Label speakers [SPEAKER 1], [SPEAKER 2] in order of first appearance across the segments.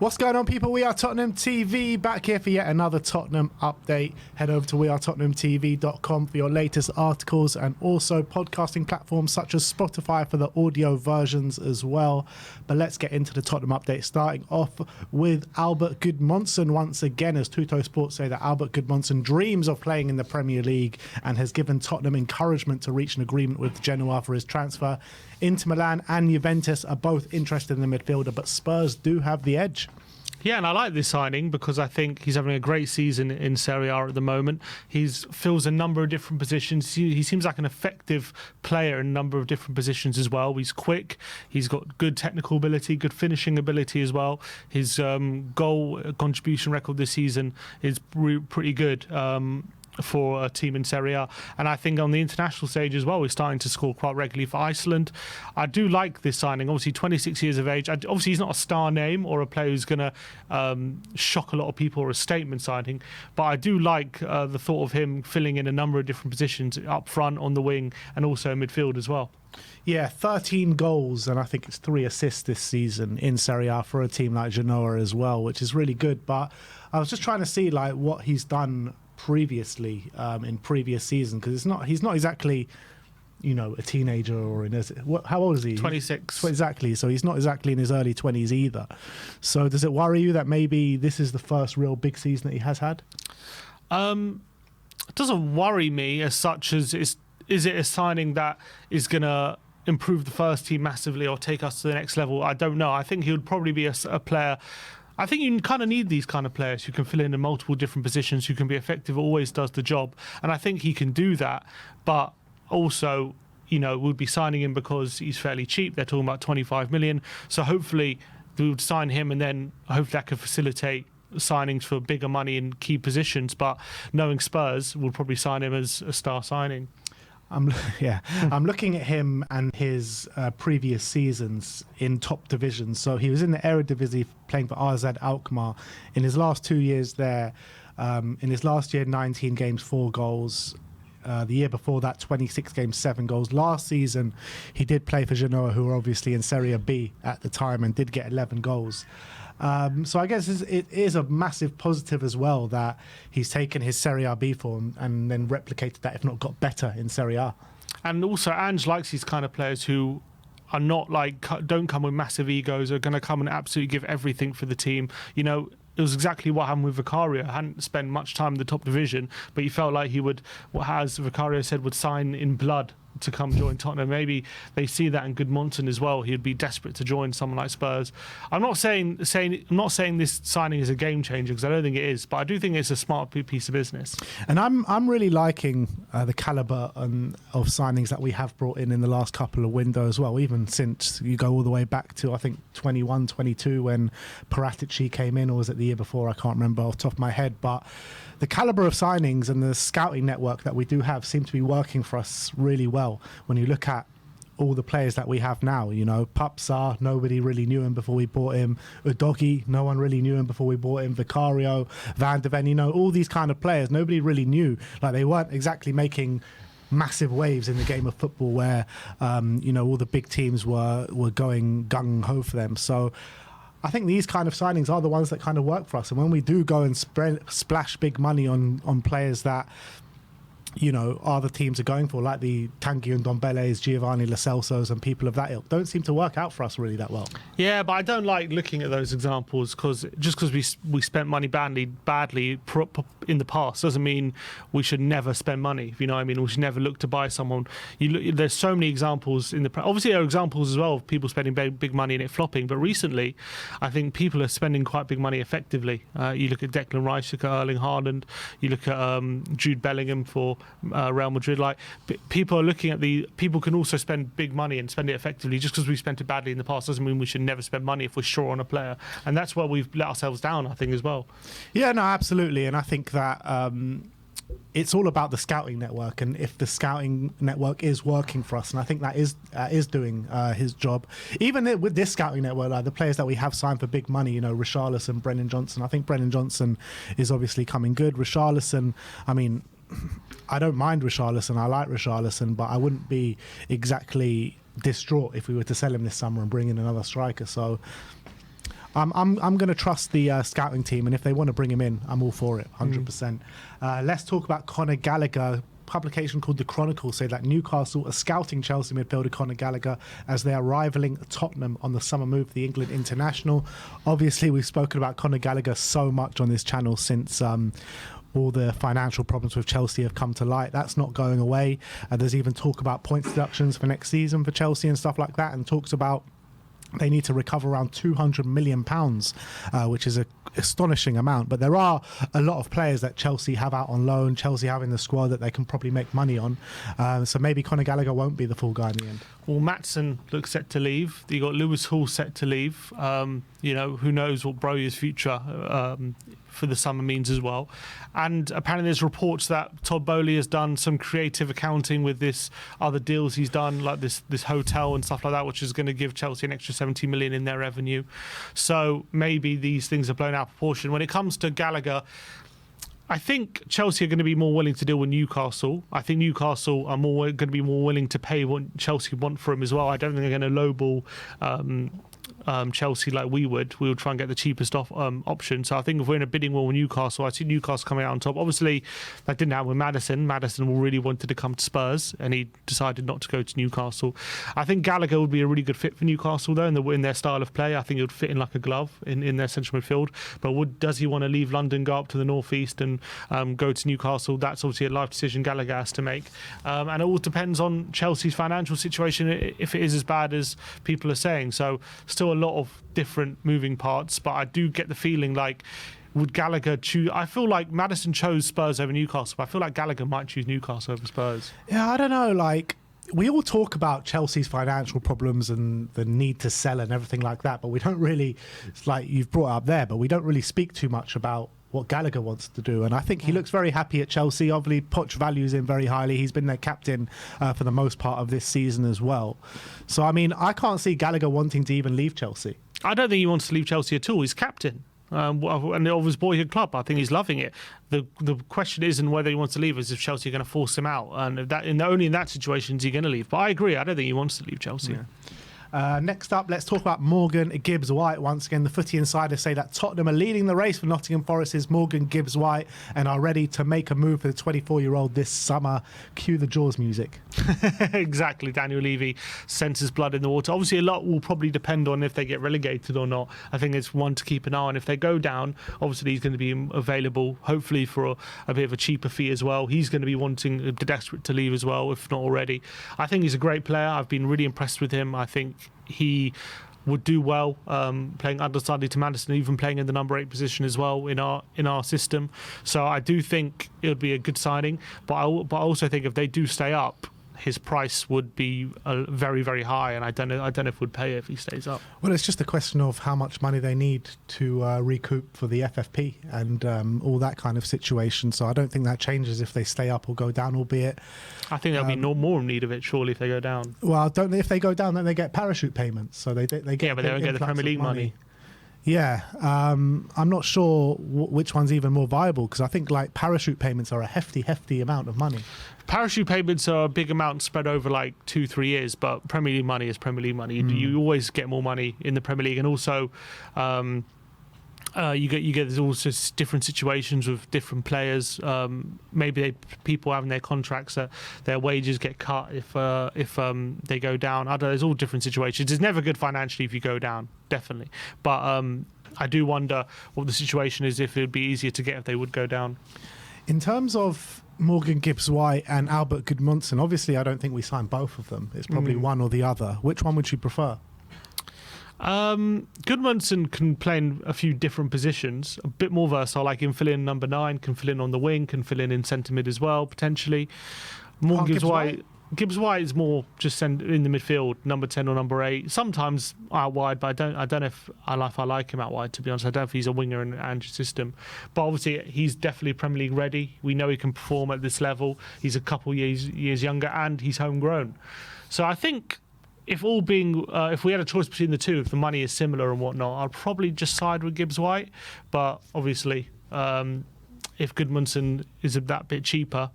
[SPEAKER 1] What's going on, people? We are Tottenham TV, back here for yet another Tottenham update. Head over to WeAreTottenhamTV.com for your latest articles and also podcasting platforms such as Spotify for the audio versions as well. But let's get into the Tottenham update, starting off with Albert Gudmundsson once again, as Tutto Sports say that Albert Gudmundsson dreams of playing in the Premier League and has given Tottenham encouragement to reach an agreement with Genoa for his transfer. Inter Milan and Juventus are both interested in the midfielder, but Spurs do have the edge.
[SPEAKER 2] Yeah, and I like this signing because I think he's having a great season in Serie A at the moment. He fills a number of different positions. He seems like an effective player in a number of different positions as well. He's quick. He's got good technical ability, good finishing ability as well. His goal contribution record this season is pretty good. For a team in Serie A, and I think on the international stage as well, we're starting to score quite regularly for Iceland. I do like this signing. Obviously 26 years of age. Obviously he's not a star name or a player who's going to shock a lot of people or a statement signing, but I do like the thought of him filling in a number of different positions up front, on the wing, and also midfield as well.
[SPEAKER 1] Yeah, 13 goals and I think it's 3 assists this season in Serie A for a team like Genoa as well, which is really good. But I was just trying to see like what he's done previously in previous seasons, because he's not exactly, you know, a teenager or in his, how old is he?
[SPEAKER 2] 26.
[SPEAKER 1] Exactly. So he's not exactly in his early 20s either. So does it worry you that maybe this is the first real big season that he has had?
[SPEAKER 2] It doesn't worry me as such as is it a signing that is going to improve the first team massively or take us to the next level? I don't know. I think he would probably be a player. I think you kind of need these kind of players who can fill in multiple different positions, who can be effective, always does the job. And I think he can do that. But also, you know, we'll be signing him because he's fairly cheap. They're talking about 25 million. So hopefully we would sign him, and then hopefully that could facilitate signings for bigger money in key positions. But knowing Spurs, we'll probably sign him as a star signing.
[SPEAKER 1] I'm looking at him and his previous seasons in top divisions. So he was in the Eredivisie playing for AZ Alkmaar. In his last 2 years there, in his last year, 19 games, 4 goals. The year before that, 26 games, 7 goals. Last season, he did play for Genoa, who were obviously in Serie B at the time, and did get 11 goals. So I guess it is a massive positive as well that he's taken his Serie B form and then replicated that, if not got better, in Serie A.
[SPEAKER 2] And also, Ange likes these kind of players who are not like, don't come with massive egos, are going to come and absolutely give everything for the team. You know, it was exactly what happened with Vicario. Hadn't spent much time in the top division, but he felt like he would, as Vicario said, would sign in blood to come join Tottenham. Maybe they see that in Gudmundsson as well. He'd be desperate to join someone like Spurs. I'm not saying this signing is a game changer, because I don't think it is, but I do think it's a smart piece of business. And
[SPEAKER 1] I'm really liking the caliber of signings that we have brought in the last couple of windows as well, even since you go all the way back to I think 21, 22 when Paratici came in, or was it the year before? I can't remember off the top of my head, but the caliber of signings and the scouting network that we do have seem to be working for us really well. When you look at all the players that we have now, you know, Papsar, nobody really knew him before we bought him. Udogi, no one really knew him before we bought him. Vicario, Van de Ven, you know, all these kind of players, nobody really knew. Like, they weren't exactly making massive waves in the game of football where, you know, all the big teams were going gung-ho for them. So I think these kind of signings are the ones that kind of work for us. And when we do go and splash big money on players that, you know, other teams are going for, like the Tanguy and Ndombeles, Giovanni Lo Celsos and people of that ilk, don't seem to work out for us really that well.
[SPEAKER 2] Yeah, but I don't like looking at those examples, because just because we spent money badly in the past doesn't mean we should never spend money. You know what I mean? We should never look to buy someone. There's so many examples obviously there are examples as well of people spending big money and it flopping, but recently I think people are spending quite big money effectively. You look at Declan Rice, you look at Erling Haaland, you look at Jude Bellingham for Real Madrid. Like, people are looking at people can also spend big money and spend it effectively. Just because we spent it badly in the past doesn't mean we should never spend money if we're sure on a player, and that's where we've let ourselves down, I think, as well.
[SPEAKER 1] Yeah, no, absolutely. And I think that it's all about the scouting network, and if the scouting network is working for us, and I think that is doing his job. Even with this scouting network, like the players that we have signed for big money, you know, Richarlison, Brennan Johnson. I think Brennan Johnson is obviously coming good. Richarlison, I mean, I don't mind Richarlison. I like Richarlison, but I wouldn't be exactly distraught if we were to sell him this summer and bring in another striker. So I'm going to trust the scouting team, and if they want to bring him in, I'm all for it, 100%. Let's talk about Conor Gallagher. Publication called The Chronicle say that Newcastle are scouting Chelsea midfielder Conor Gallagher as they are rivaling Tottenham on the summer move for the England international. Obviously, we've spoken about Conor Gallagher so much on this channel since all the financial problems with Chelsea have come to light. That's not going away. There's even talk about points deductions for next season for Chelsea and stuff like that, and talks about they need to recover around £200 million, which is an astonishing amount. But there are a lot of players that Chelsea have out on loan, Chelsea have in the squad that they can probably make money on. So maybe Conor Gallagher won't be the full guy in the end.
[SPEAKER 2] Well, Maatsen looks set to leave. You got Lewis Hall set to leave. Who knows what Broja's future for the summer means as well. And apparently there's reports that Todd Boehly has done some creative accounting with this other deals he's done, like this hotel and stuff like that, which is going to give Chelsea an extra 70 million in their revenue. So maybe these things are blown out of proportion. When it comes to Gallagher, I think Chelsea are going to be more willing to deal with Newcastle. I think Newcastle are going to be more willing to pay what Chelsea want for him as well. I don't think they're going to lowball Chelsea like we would. We would try and get the cheapest option. So I think if we're in a bidding war with Newcastle, I see Newcastle coming out on top. Obviously, that didn't happen with Maddison. Maddison really wanted to come to Spurs, and he decided not to go to Newcastle. I think Gallagher would be a really good fit for Newcastle, though, in their style of play. I think he would fit in like a glove in their central midfield. But does he want to leave London, go up to the northeast, and go to Newcastle? That's obviously a life decision Gallagher has to make. And it all depends on Chelsea's financial situation, if it is as bad as people are saying. So still a lot of different moving parts, but I do get the feeling like, would Gallagher choose? I feel like Maddison chose Spurs over Newcastle, but I feel like Gallagher might choose Newcastle over Spurs.
[SPEAKER 1] Yeah, I don't know. Like, we all talk about Chelsea's financial problems and the need to sell and everything like that, but we don't really, it's like you've brought up there, but we don't really speak too much about what Gallagher wants to do. And I think he looks very happy at Chelsea. Obviously, Poch values him very highly. He's been their captain for the most part of this season as well. So, I mean, I can't see Gallagher wanting to even leave Chelsea.
[SPEAKER 2] I don't think he wants to leave Chelsea at all. He's captain. And of his boyhood club, I think he's loving it. The question isn't whether he wants to leave, is if Chelsea are going to force him out. And only in that situation is he going to leave. But I agree, I don't think he wants to leave Chelsea.
[SPEAKER 1] Yeah. Next up, let's talk about Morgan Gibbs-White. Once again, the Footy Insiders say that Tottenham are leading the race for Nottingham Forest's Morgan Gibbs-White and are ready to make a move for the 24-year-old this summer. Cue the Jaws music.
[SPEAKER 2] Exactly. Daniel Levy senses blood in the water. Obviously, a lot will probably depend on if they get relegated or not. I think it's one to keep an eye on. If they go down, obviously he's going to be available, hopefully for a bit of a cheaper fee as well. He's going to be wanting, desperate to leave as well, if not already. I think he's a great player. I've been really impressed with him. I think he would do well playing understudy to Maddison, even playing in the number 8 position as well in our system. So I do think it would be a good signing, but I also think if they do stay up, his price would be very, very high, and I don't know if we'd pay it if he stays up.
[SPEAKER 1] Well, it's just a question of how much money they need to recoup for the FFP and all that kind of situation. So I don't think that changes if they stay up or go down, albeit
[SPEAKER 2] I think there'll be more in need of it, surely, if they go down.
[SPEAKER 1] Well, if they go down, then they get parachute payments. So they get,
[SPEAKER 2] yeah, but they don't get the Premier League money.
[SPEAKER 1] Yeah, I'm not sure which one's even more viable, because I think like parachute payments are a hefty amount of money.
[SPEAKER 2] Parachute payments are a big amount spread over like 2-3 years, but Premier League money is Premier League money. You always get more money in the Premier League, and also you get there's also different situations with different players. Maybe people having their contracts that their wages get cut if they go down. I don't know, there's all different situations. It's never good financially if you go down, definitely. But I do wonder what the situation is, if it would be easier to get if they would go down.
[SPEAKER 1] In terms of Morgan Gibbs-White and Albert Gudmundsson, obviously I don't think we signed both of them. It's probably one or the other. Which one would you prefer?
[SPEAKER 2] Gudmundsson can play in a few different positions, a bit more versatile. Like him fill in number 9, can fill in on the wing, can fill in centre mid as well, potentially. Morgan Gibbs-White is more just in the midfield, number 10 or number 8. Sometimes out wide, but I don't know if I like him out wide, to be honest. I don't know if he's a winger in Ange's system. But obviously, he's definitely Premier League ready. We know he can perform at this level. He's a couple years younger, and he's homegrown. So I think if we had a choice between the two, if the money is similar and whatnot, I'd probably just side with Gibbs-White. But obviously, if Gudmundsson is that bit cheaper,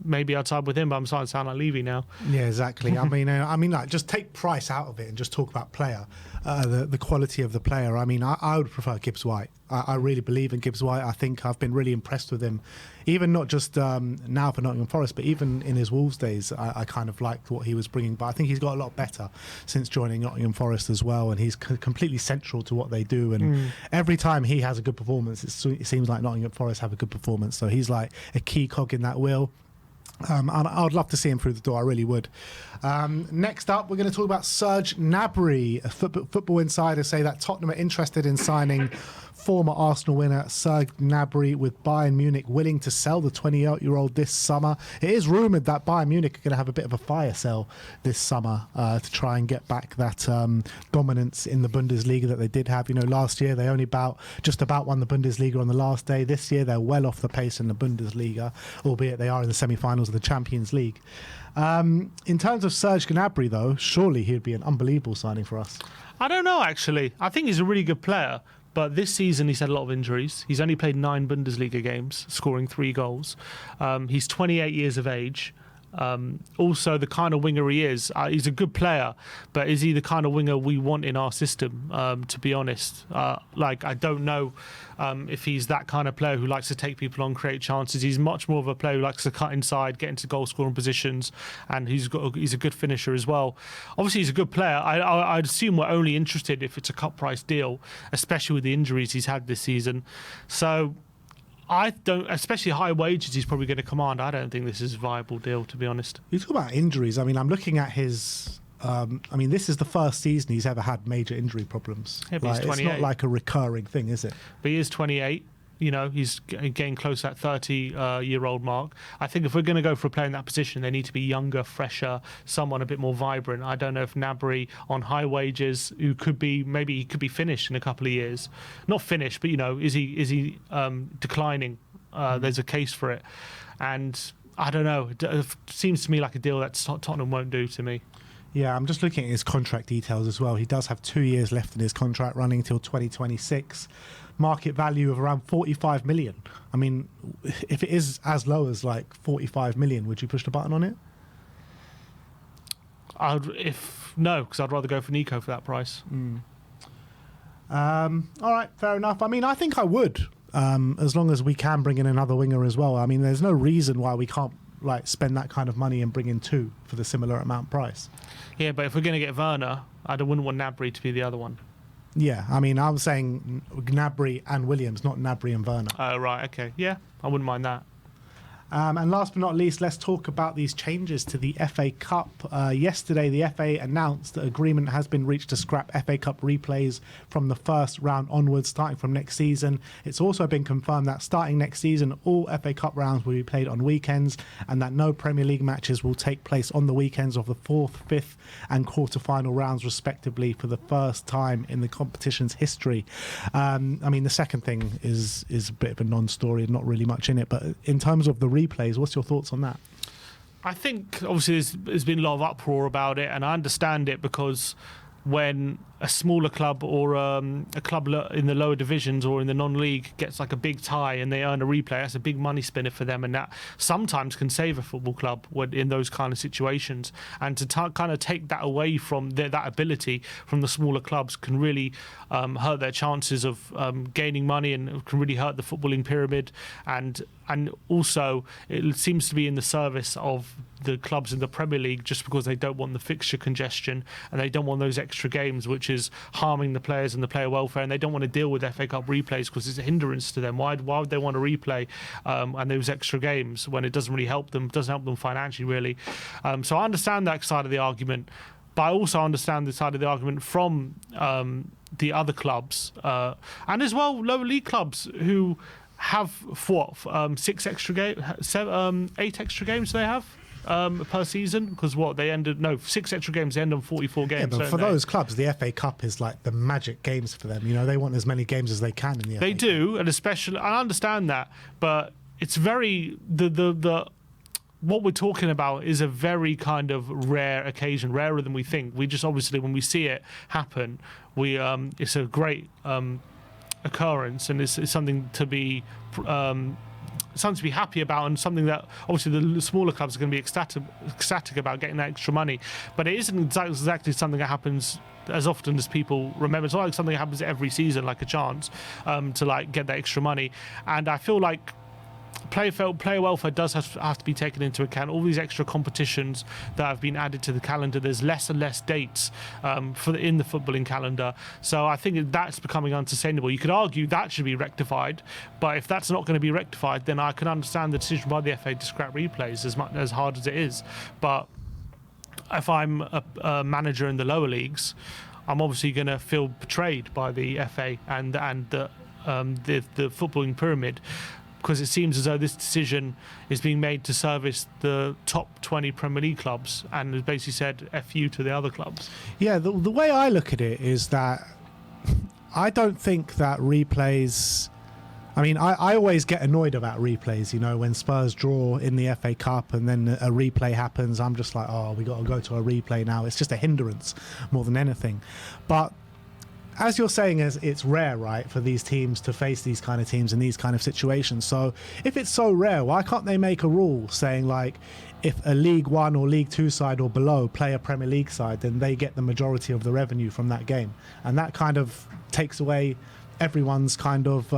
[SPEAKER 2] maybe I'd side with him, but I'm starting to sound like Levy now.
[SPEAKER 1] Yeah, exactly. I mean, like, just take price out of it and just talk about player, the quality of the player. I mean, I would prefer Gibbs-White. I really believe in Gibbs-White. I think I've been really impressed with him, even not just now for Nottingham Forest, but even in his Wolves days. I kind of liked what he was bringing, but I think he's got a lot better since joining Nottingham Forest as well, and he's completely central to what they do. And every time he has a good performance, it seems like Nottingham Forest have a good performance. So he's like a key cog in that wheel. I'd love to see him through the door. I really would. Next up, we're going to talk about Serge Gnabry. Football Insider say that Tottenham are interested in signing former Arsenal winner Serge Gnabry, with Bayern Munich willing to sell the 28-year-old this summer. It is rumoured that Bayern Munich are going to have a bit of a fire sale this summer to try and get back that dominance in the Bundesliga that they did have. You know, last year they only just about won the Bundesliga on the last day. This year they're well off the pace in the Bundesliga, albeit they are in the semi-finals of the Champions League. In terms of Serge Gnabry, though, surely he'd be an unbelievable signing for us.
[SPEAKER 2] I don't know, actually. I think he's a really good player. But this season, he's had a lot of injuries. He's only played 9 Bundesliga games, scoring 3 goals. He's 28 years of age. Also, the kind of winger he is, he's a good player, but is he the kind of winger we want in our system, to be honest? I don't know if he's that kind of player who likes to take people on, create chances. He's much more of a player who likes to cut inside, get into goal-scoring positions, and he's a good finisher as well. Obviously, he's a good player. I'd assume we're only interested if it's a cut-price deal, especially with the injuries he's had this season. So I don't, especially high wages he's probably going to command. I don't think this is a viable deal, to be honest.
[SPEAKER 1] You talk about injuries. I mean, I'm looking at his. This is the first season he's ever had major injury problems.
[SPEAKER 2] Yeah, but he's 28.
[SPEAKER 1] It's not like a recurring thing, is it?
[SPEAKER 2] But he is 28. You know, he's getting close to that 30-year-old mark. I think if we're going to go for a player in that position, they need to be younger, fresher, someone a bit more vibrant. I don't know if Gnabry on high wages, who could be, maybe he could be finished in a couple of years. Not finished, but, you know, is he declining? There's a case for it. And I don't know. It seems to me like a deal that Tottenham won't do to me.
[SPEAKER 1] Yeah, I'm just looking at his contract details as well. He does have 2 years left in his contract, running till 2026. Market value of around 45 million. I mean, if it is as low as like 45 million, would you push the button on it?
[SPEAKER 2] No, because I'd rather go for Nico for that price.
[SPEAKER 1] All right, fair enough. I mean, I think I would, as long as we can bring in another winger as well. I mean, there's no reason why we can't spend that kind of money and bring in 2 for the similar amount price.
[SPEAKER 2] Yeah, but if we're going to get Werner, I wouldn't want Gnabry to be the other one.
[SPEAKER 1] Yeah, I mean, I'm saying Gnabry and Williams, not Gnabry and Werner.
[SPEAKER 2] Oh, right, okay. Yeah, I wouldn't mind that.
[SPEAKER 1] And last but not least, let's talk about these changes to the FA Cup. Yesterday, the FA announced that agreement has been reached to scrap FA Cup replays from the first round onwards, starting from next season. It's also been confirmed that starting next season, all FA Cup rounds will be played on weekends, and that no Premier League matches will take place on the weekends of the 4th, 5th and quarter-final rounds, respectively, for the first time in the competition's history. I mean, the second thing is a bit of a non-story, not really much in it, but in terms of the replays, what's your thoughts on that?
[SPEAKER 2] I think obviously there's been a lot of uproar about it, and I understand it, because when a smaller club or a club in the lower divisions or in the non-league gets like a big tie and they earn a replay, that's a big money spinner for them, and that sometimes can save a football club in those kind of situations. And to kind of take that away from that ability from the smaller clubs can really hurt their chances of gaining money, and can really hurt the footballing pyramid. And also it seems to be in the service of the clubs in the Premier League, just because they don't want the fixture congestion and they don't want those extra games, which is harming the players and the player welfare, and they don't want to deal with FA Cup replays because it's a hindrance to them. Why would they want to replay and those extra games when it doesn't really help them, doesn't help them financially, really? So I understand that side of the argument, but I also understand the side of the argument from the other clubs and as well lower league clubs who have 8 extra games they have per season, because 6 extra games, they end on 44 games.
[SPEAKER 1] Yeah, but for those clubs, the FA Cup is like the magic games for them. You know, they want as many games as they can in the FA Cup.
[SPEAKER 2] They do, and especially, I understand that, but it's very what we're talking about is a very kind of rare occasion, rarer than we think. We just obviously, when we see it happen, it's a great occurrence, and it's something to be something to be happy about, and something that obviously the smaller clubs are going to be ecstatic about getting that extra money. But it isn't exactly something that happens as often as people remember. It's not like something that happens every season, like a chance to like get that extra money. And I feel like player welfare does have to be taken into account. All these extra competitions that have been added to the calendar, there's less and less dates in the footballing calendar. So I think that's becoming unsustainable. You could argue that should be rectified, but if that's not going to be rectified, then I can understand the decision by the FA to scrap replays, as hard as it is. But if I'm a manager in the lower leagues, I'm obviously going to feel betrayed by the FA and the footballing pyramid, because it seems as though this decision is being made to service the top 20 Premier League clubs and has basically said F you to the other clubs.
[SPEAKER 1] Yeah, the way I look at it is that I don't think that replays... I mean, I always get annoyed about replays, you know, when Spurs draw in the FA Cup and then a replay happens. I'm just like, oh, we got to go to a replay now. It's just a hindrance more than anything. But as you're saying, it's rare, right, for these teams to face these kind of teams in these kind of situations. So if it's so rare, why can't they make a rule saying, like, if a League One or League Two side or below play a Premier League side, then they get the majority of the revenue from that game? And that kind of takes away everyone's kind of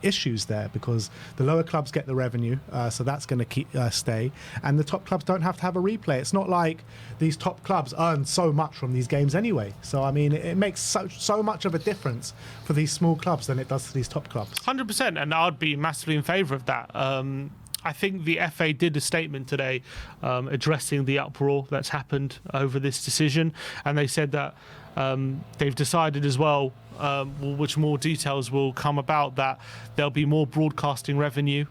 [SPEAKER 1] issues there, because the lower clubs get the revenue, so that's going to stay, and the top clubs don't have to have a replay. It's not like these top clubs earn so much from these games anyway. So I mean, it makes so much of a difference for these small clubs than it does to these top clubs.
[SPEAKER 2] 100%, and I'd be massively in favour of that. I think the FA did a statement today addressing the uproar that's happened over this decision, and they said that they've decided as well, which more details will come about, that there'll be more broadcasting revenue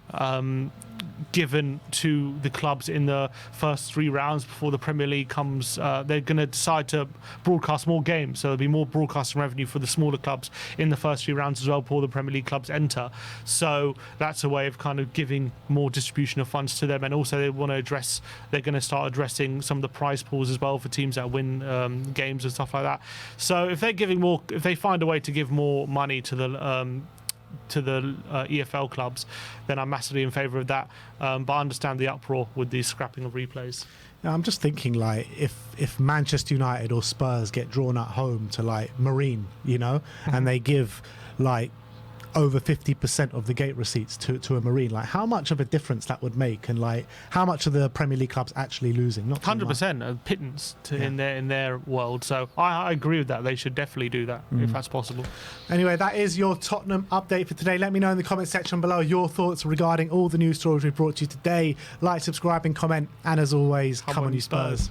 [SPEAKER 2] given to the clubs in the first 3 rounds before the Premier League comes. They're going to decide to broadcast more games, so there'll be more broadcasting revenue for the smaller clubs in the first 3 rounds as well before the Premier League clubs enter. So that's a way of kind of giving more distribution of funds to them, and also they're going to start addressing some of the prize pools as well for teams that win games and stuff like that. So if they find a way to give more money to the EFL clubs, then I'm massively in favour of that. But I understand the uproar with the scrapping of replays.
[SPEAKER 1] Yeah, I'm just thinking, like, if Manchester United or Spurs get drawn at home to, like, Marine, you know, and they give, like, over 50% of the gate receipts to a Marine, like, how much of a difference that would make, and, like, how much are the Premier League clubs actually losing? Not
[SPEAKER 2] 100% a pittance in their world. So I agree with that. They should definitely do that if that's possible.
[SPEAKER 1] Anyway, that is your Tottenham update for today. Let me know in the comment section below your thoughts regarding all the news stories we brought to you today. Like, subscribe and comment, and as always, come on you Spurs.